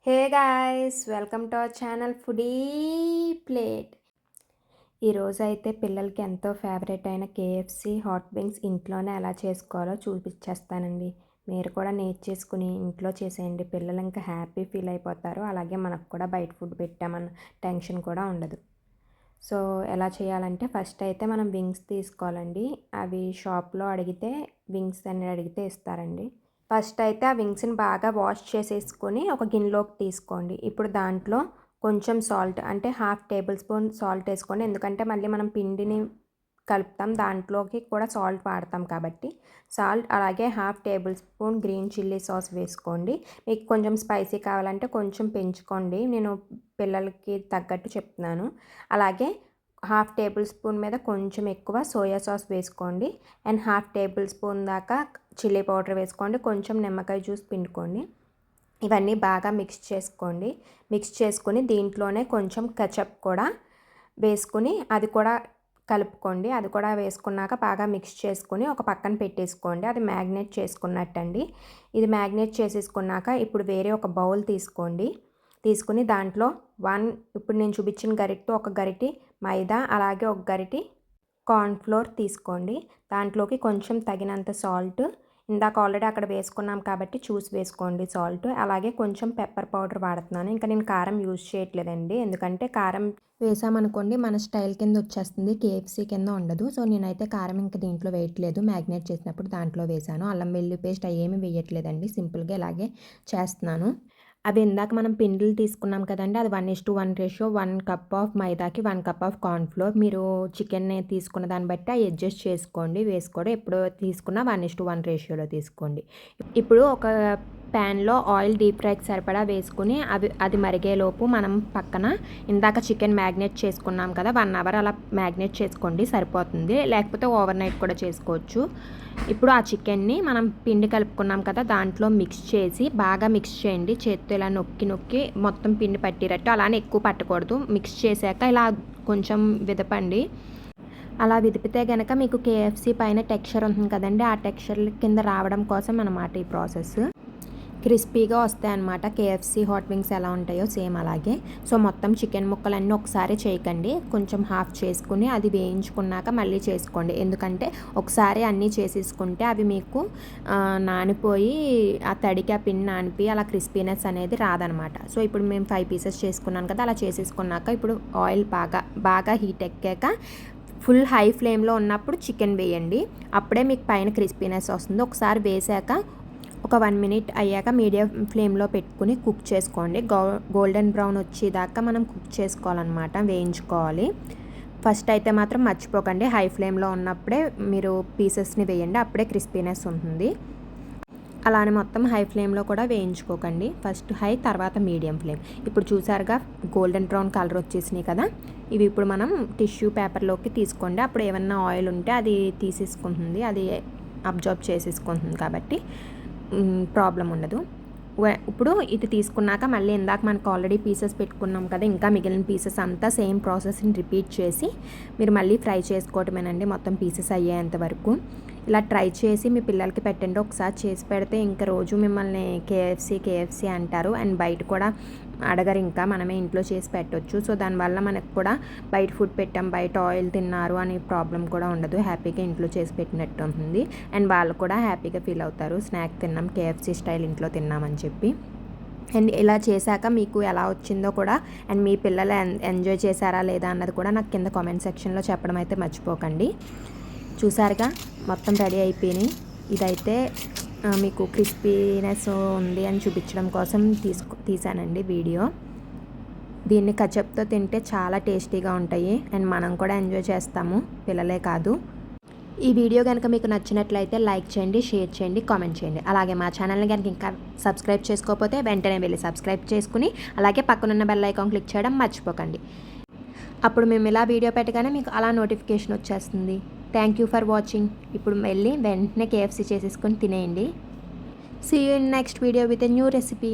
Hey guys, welcome to our channel foodie plate. ఈరోజైతే పిల్లలకి ఎంతో ఫేవరెట్ అయిన కేఎఫ్సి హాట్ వింగ్స్ ఇంట్లోనే ఎలా చేసుకోవాలో చూపించేస్తానండి. మీరు కూడా నేర్చేసుకుని ఇంట్లో చేసేయండి. పిల్లలు ఇంకా హ్యాపీ ఫీల్ అయిపోతారు. అలాగే మనకు కూడా బయట ఫుడ్ పెట్టామన్న టెన్షన్ కూడా ఉండదు. సో ఎలా చేయాలంటే ఫస్ట్ అయితే మనం వింగ్స్ తీసుకోవాలండి. అవి షాప్లో అడిగితే వింగ్స్ అని అడిగితే ఇస్తారండి. ఫస్ట్ అయితే ఆ వింగ్స్ని బాగా వాష్ చేసేసుకొని ఒక గిన్నెలోకి తీసుకోండి. ఇప్పుడు దాంట్లో కొంచెం సాల్ట్ అంటే హాఫ్ టేబుల్ స్పూన్ సాల్ట్ వేసుకోండి. ఎందుకంటే మళ్ళీ మనం పిండిని కలుపుతాం, దాంట్లోకి కూడా సాల్ట్ వాడతాం కాబట్టి సాల్ట్. అలాగే half table spoon green chilli sauce వేసుకోండి. మీకు కొంచెం స్పైసీ కావాలంటే కొంచెం పెంచుకోండి, నేను పిల్లలకి తగ్గట్టు చెప్తున్నాను. అలాగే హాఫ్ టేబుల్ స్పూన్ మీద కొంచెం ఎక్కువ సోయా సాస్ వేసుకోండి. అండ్ హాఫ్ టేబుల్ స్పూన్ దాకా చిల్లీ పౌడర్ వేసుకోండి. కొంచెం నిమ్మకాయ జ్యూస్ పిండుకోండి. ఇవన్నీ బాగా మిక్స్ చేసుకోండి. మిక్స్ చేసుకుని దీంట్లోనే కొంచెం కెచప్ కూడా వేసుకుని అది కూడా కలుపుకోండి. అది కూడా వేసుకున్నాక బాగా మిక్స్ చేసుకుని ఒక పక్కన పెట్టేసుకోండి. అది మ్యాగ్నేట్ చేసుకున్నట్టండి. ఇది మ్యాగ్నేట్ చేసేసుకున్నాక ఇప్పుడు వేరే ఒక బౌల్ తీసుకోండి. తీసుకుని దాంట్లో ఇప్పుడు నేను చూపించిన గరిటతో ఒక గరిటి మైదా, అలాగే ఒక గరిటి కార్న్ఫ్లోర్ తీసుకోండి. దాంట్లోకి కొంచెం తగినంత సాల్ట్, ఇందాక ఆల్రెడీ అక్కడ వేసుకున్నాం కాబట్టి చూసి వేసుకోండి సాల్ట్. అలాగే కొంచెం పెప్పర్ పౌడర్ వాడుతున్నాను. ఇంకా నేను కారం యూజ్ చేయట్లేదండి, ఎందుకంటే కారం వేసామనుకోండి మన స్టైల్ కింద వచ్చేస్తుంది, కేఎఫ్సీ కింద ఉండదు. సో నేనైతే కారం ఇంకా దీంట్లో వేయట్లేదు. మ్యాగ్నేట్ చేసినప్పుడు దాంట్లో వేసాను. అల్లం వెల్లుల్లి పేస్ట్ అవి ఏమీ వేయట్లేదండి, సింపుల్గా ఇలాగే చేస్తున్నాను. అవి ఇందాక మనం పిండిలు తీసుకున్నాం కదండి, అది 1:1 రేషియో. 1 కప్ ఆఫ్ మైదాకి 1 కప్ ఆఫ్ కార్న్ఫ్లోర్. మీరు చికెన్ని తీసుకున్న దాన్ని బట్టి అవి అడ్జస్ట్ చేసుకోండి. వేసుకోవడం ఎప్పుడు తీసుకున్నా 1:1 రేషియోలో తీసుకోండి. ఇప్పుడు ఒక ప్యాన్లో ఆయిల్ డీప్ ఫ్రైకి సరిపడా వేసుకుని అది మరిగేలోపు మనం పక్కన ఇందాక చికెన్ మ్యాగ్నేట్ చేసుకున్నాం కదా, 1 అవర్ అలా మ్యాగ్నేట్ చేసుకోండి సరిపోతుంది, లేకపోతే ఓవర్ నైట్ కూడా చేసుకోవచ్చు. ఇప్పుడు ఆ చికెన్ని మనం పిండి కలుపుకున్నాం కదా దాంట్లో మిక్స్ చేసి బాగా మిక్స్ చేయండి. చేత్తో ఇలా నొక్కి నొక్కి మొత్తం పిండి పట్టిరట్టు, అలానే ఎక్కువ పట్టకూడదు. మిక్స్ చేశాక ఇలా కొంచెం విదపండి. అలా విదిపితే కనుక మీకు కేఎఫ్సీ పైన టెక్స్చర్ ఉంటుంది కదండి, ఆ టెక్స్చర్ కింద రావడం కోసం అన్నమాట ఈ ప్రాసెస్. క్రిస్పీగా వస్తాయి అన్నమాట. కేఎఫ్సీ హాట్ వింగ్స్ ఎలా ఉంటాయో సేమ్ అలాగే. సో మొత్తం చికెన్ ముక్కలన్నీ ఒకసారి చేయకండి, కొంచెం హాఫ్ చేసుకుని అది వేయించుకున్నాక మళ్ళీ చేసుకోండి. ఎందుకంటే ఒకసారి అన్నీ చేసేసుకుంటే అవి మీకు నానిపోయి ఆ తడికి ఆ పిండి నానిపోయి అలా క్రిస్పీనెస్ అనేది రాదనమాట. సో ఇప్పుడు మేము 5 పీసెస్ చేసుకున్నాను కదా, అలా చేసేసుకున్నాక ఇప్పుడు ఆయిల్ బాగా హీట్ ఎక్కాక ఫుల్ హై ఫ్లేమ్లో ఉన్నప్పుడు చికెన్ వేయండి. అప్పుడే మీకు పైన క్రిస్పీనెస్ వస్తుంది. ఒకసారి వేసాక ఒక 1 మినిట్ అయ్యాక మీడియం ఫ్లేమ్లో పెట్టుకుని కుక్ చేసుకోండి. గోల్డెన్ బ్రౌన్ వచ్చేదాకా మనం కుక్ చేసుకోవాలన్నమాట, వేయించుకోవాలి. ఫస్ట్ అయితే మాత్రం మర్చిపోకండి, హై ఫ్లేమ్లో ఉన్నప్పుడే మీరు పీసెస్ని వేయండి, అప్పుడే క్రిస్పీనెస్ ఉంటుంది. అలానే మొత్తం హై ఫ్లేమ్లో కూడా వేయించుకోకండి, ఫస్ట్ హై తర్వాత మీడియం ఫ్లేమ్. ఇప్పుడు చూసారుగా గోల్డెన్ బ్రౌన్ కలర్ వచ్చేసినాయి కదా, ఇవి ఇప్పుడు మనం టిష్యూ పేపర్లోకి తీసుకోండి. అప్పుడు ఏమన్నా ఆయిల్ ఉంటే అది తీసేసుకుంటుంది, అది అబ్జర్బ్ చేసేసుకుంటుంది కాబట్టి ప్రాబ్లం ఉండదు. ఇప్పుడు ఇది తీసుకున్నాక మళ్ళీ ఇందాక మనకు ఆల్రెడీ పీసెస్ పెట్టుకున్నాం కదా, ఇంకా మిగిలిన పీసెస్ అంతా సేమ్ ప్రాసెస్ని రిపీట్ చేసి మీరు మళ్ళీ ఫ్రై చేసుకోవటమేనండి మొత్తం పీసెస్ అయ్యేంత వరకు. ఇలా ట్రై చేసి మీ పిల్లలకి పెట్టండి. ఒకసారి చేసి పెడితే ఇంకా రోజు మిమ్మల్ని కేఎఫ్సీ అంటారు. అండ్ బయట కూడా అడగరు, ఇంకా మనమే ఇంట్లో చేసి పెట్టవచ్చు. సో దానివల్ల మనకు కూడా బయట ఫుడ్ పెట్టాం, బయట ఆయిల్ తిన్నారు అనే ప్రాబ్లం కూడా ఉండదు, హ్యాపీగా ఇంట్లో చేసి పెట్టినట్టు ఉంటుంది. అండ్ వాళ్ళు కూడా హ్యాపీగా ఫీల్ అవుతారు, స్నాక్ తిన్నాం, కేఎఫ్సీ స్టైల్ ఇంట్లో తిన్నామని చెప్పి. అండ్ ఇలా చేశాక మీకు ఎలా వచ్చిందో కూడా, అండ్ మీ పిల్లలు ఎంజాయ్ చేశారా లేదా అన్నది కూడా నాకు కింద కామెంట్ సెక్షన్లో చెప్పడం అయితే మర్చిపోకండి. చూసారుగా మొత్తం రెడీ అయిపోయినాయి. ఇదైతే మీకు క్రిస్పీనెస్ ఉంది అని చూపించడం కోసం తీసానండి వీడియో. దీన్ని కచప్తో తింటే చాలా టేస్టీగా ఉంటాయి, అండ్ మనం కూడా ఎంజాయ్ చేస్తాము, పిల్లలే కాదు. ఈ వీడియో కనుక మీకు నచ్చినట్లయితే లైక్ చేయండి, షేర్ చేయండి, కామెంట్ చేయండి. అలాగే మా ఛానల్ని కనుక ఇంకా సబ్స్క్రైబ్ చేసుకోకపోతే వెంటనే వెళ్ళి సబ్స్క్రైబ్ చేసుకుని అలాగే పక్కనున్న బెల్ ఐకాన్ క్లిక్ చేయడం మర్చిపోకండి. అప్పుడు మేము ఇలా వీడియో పెట్టగానే మీకు అలా నోటిఫికేషన్ వచ్చేస్తుంది. Thank you for watching. ఇప్పుడు వెళ్ళి వెంటనే కేఎఫ్సీ చేసేసుకొని తినేయండి. See you in next video with a new recipe.